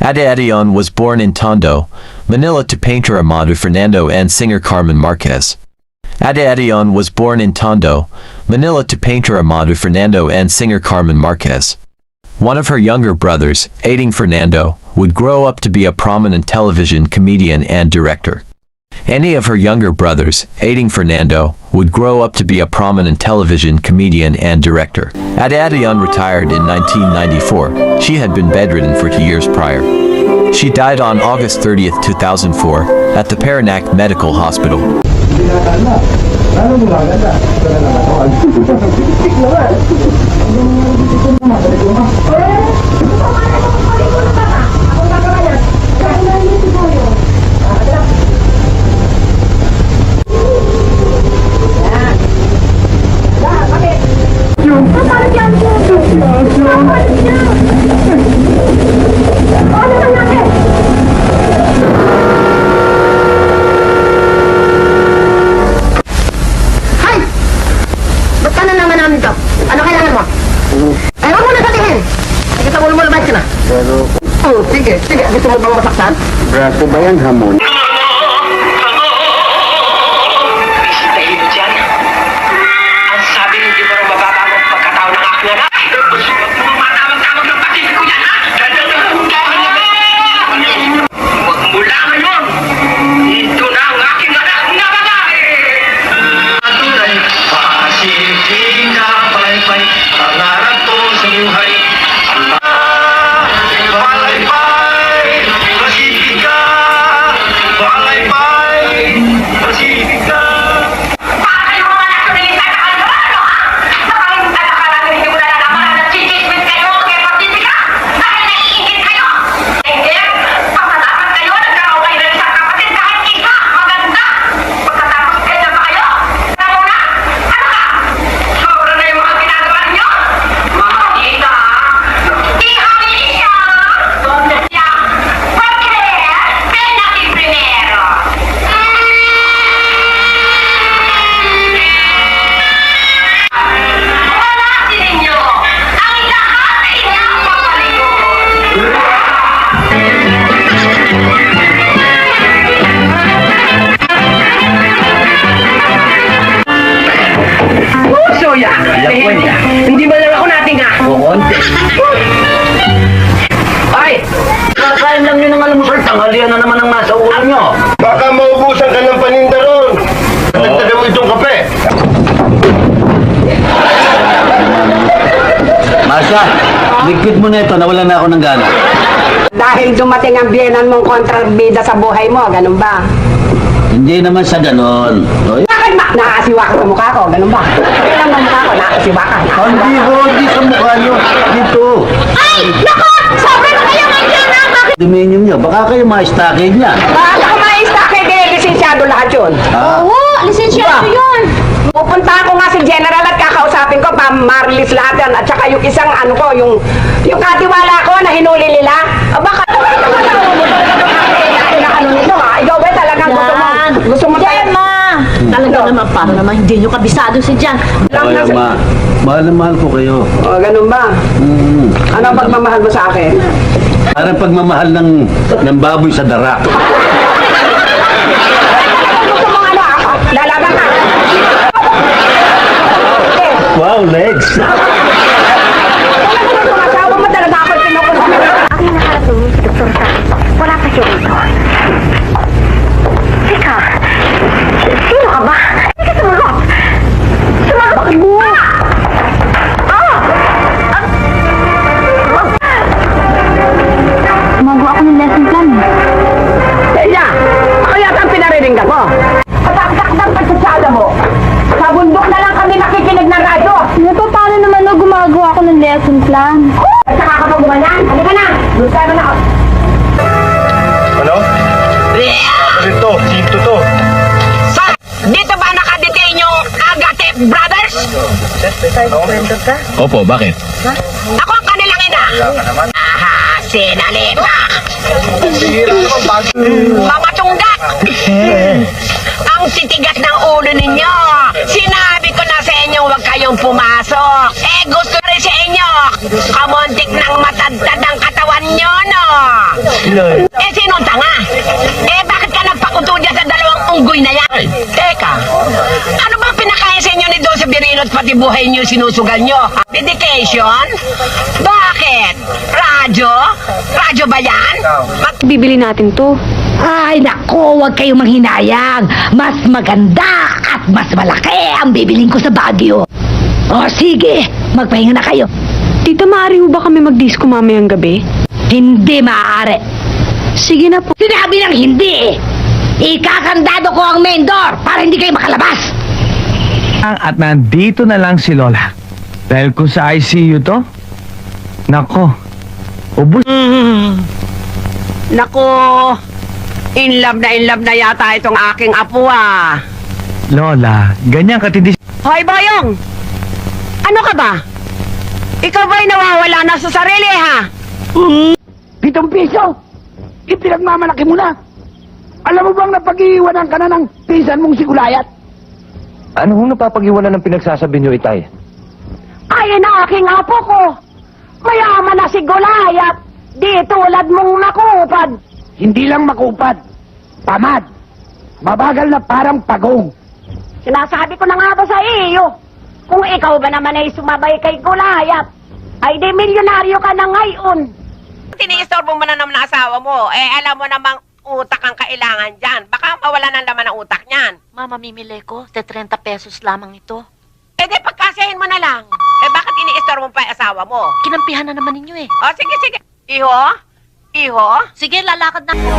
Ade Adion was born in Tondo, Manila to painter Amado Fernando and singer Carmen Marquez. Ade Adion was born in Tondo, Manila to painter Amado Fernando and singer Carmen Marquez. One of her younger brothers, Ading Fernando, would grow up to be a prominent television comedian and director. Any of her younger brothers, Ading Fernando, would grow up to be a prominent television comedian and director. Ade Adion retired in 1994. She had been bedridden for 2 years prior. She died on August 30, 2004, at the Paranaque Medical Hospital. Ano kailangan mo? Ay, huwag mo na sabihin. Sige, sa mo lumabas ka na. Pero, Sige. Gusto mo bang masaktan? braso ba yan hamon? Dahil dyan, ang sabi hindi mo rin mababago ang pagkatao ng aking anak. Tumatawag-tawag ng patid ko yan, ha? Huwag mula ngayon. Ito na ang aking anak na babae. Tunay, pasilping na paypay, pangarap ko sa buhay. Palay-pay, masipig ka. Palay-pay, masipig ka. Bakit yung mga nasunigin sa ano, ha? Bakit yung kalakalan hindi mo na nalaman na chichismis kayo kaya pagtitika? Dahil naiingit kayo! Hindi! Pagkatapos kayo, nagkaroon kayo ng isang kapatid kahit isa, maganda! Pagkatapos ganyan pa kayo? Ano muna? Ano ka? Sobra na yung mga ginagawa ninyo? Mga tita! Ihali siya! Donde siya? Porque ven aquí primero! Wala din ninyo! Ang lahat ay inyong papaligon! Puso ya! Hindi ba lang ako natinga? Kukunti. Ay! Kakain lang yun ng almusal. Tanghalian na naman ang nasa ulam nyo. Baka maubusan ka ng paninda ron. Dagdagan mo itong kape. Masya, ligpit mo na ito, nawala na ako ng gana. Dahil dumating ang biyenan mong kontrabida sa buhay mo, ganun ba? Hindi naman sa ganon. O, Bakit ba? Nakasiwa ka sa mukha ko, ganun ba? Kailan ang mukha ko, nakasiwa ka. hindi ho, hindi sa mukha nyo. Dito. Ay! Naku! Sabi na kayo ngayon na! Bakit? Dominium nyo, baka kayo ma-stockade niya. Bakit ako maista kay lisensyado lahat yun? Ha? Oo! Lisensyado yun! Pupunta ako nga si General at kakausapin ko pa marlis lahat yan. At saka yung isang ano ko, yung katiwala ko na hinuli nila. Baka ano nito ha? Ikaw ba talagang gusto mo tayo? Ma! Talaga naman, para naman hindi nyo kabisado si Jan. Kaya mahal na mahal ko kayo. O, ganun ba? Ano ang pagmamahal mo sa akin? Parang pagmamahal ng baboy sa darak. Gusto mo ano ako? Lalaban ka? Wow, legs. Asawa mo talaga ako pinupunta. Ang nakarating si Dr. Saki, wala pa siya rito. Teka, sino ka ba? Hindi ka sumagot. Sumagot! Bakit mo? Gumagawa ako ng lesson plan. Kaya, ako yata ang pinariringgan mo. Kataktak ng pagsatsada mo. Sa bundok na lang kami nakikinig ng radyo. Paano naman no, gumagawa ako ng lesson plan? At saka kapag gumanyan, halika na. Doon tayo na ako. Ano? Ito, sinto to. Dito ba nakadetain yung Agate Brothers? Opo, bakit? Ako ang kanilang ina. Aha, sinalita. Mga tunggat. Ang titigas ng ulo ninyo. Sinabi ko na sa inyo huwag kayong pumasok. Eh, gusto rin sa inyo. Kamuntik ng matagtad ang katawan nyo, no? Eh, sinong tanga? Eh, bakit ka nagpakuto dyan sa dalawang unggoy na yan? Teka, ano bang pinakain sa inyo ni Dose Birino at pati buhay nyo sinusugal nyo? Dedication? Bakit? Radyo? Radyo ba yan? Bibili natin to. Ay, nako, huwag kayong manghinayang. Mas maganda at mas malaki ang bibiling ko sa Baguio. O sige, magpahinga na kayo. Tita, maaari mo ba kami mag-disco mamayang gabi? Hindi maaari. Sige na po. Sinabi ng hindi eh. Ikakandado ko ang main door para hindi kayo makalabas. At nandito na lang si Lola. Dahil kung sa ICU to, nako, ubus. Nako, in love na yata itong aking apo ah. Lola, ganyan katindi. Hoy, Boyong! Ano ka ba? Ikaw ba'y nawawala na sa sarili, ha? 7 piso! Ipinagmamalaki mo na! Alam mo bang napag-iiwanan ka na ng pinsan mong si Gulayat? Ano hong napapag-iwanan ng pinagsasabi niyo, Itay? Ayan ang aking apo ko. Mayaman na si Goliath. Di tulad mong nakupad. Hindi lang makupad. Tamad. Mabagal na parang pagong. Sinasabi ko na nga ba sa iyo, kung ikaw ba naman ay sumabay kay Goliath, ay di milyonaryo ka na ngayon. Tiniistorbo mo na naman ang asawa mo. Eh, alam mo namang utak ang kailangan dyan. Baka mawala ng laman ng utak niyan. Mama, mimili ko. 30 pesos lamang ito. Eh, di pagkasahin mo na lang. Eh, bakit iniistorbo mo pa yung asawa mo? Kinampihan na naman ninyo eh. O, sige, sige. Iho? Iho? Sige, lalakad na ako.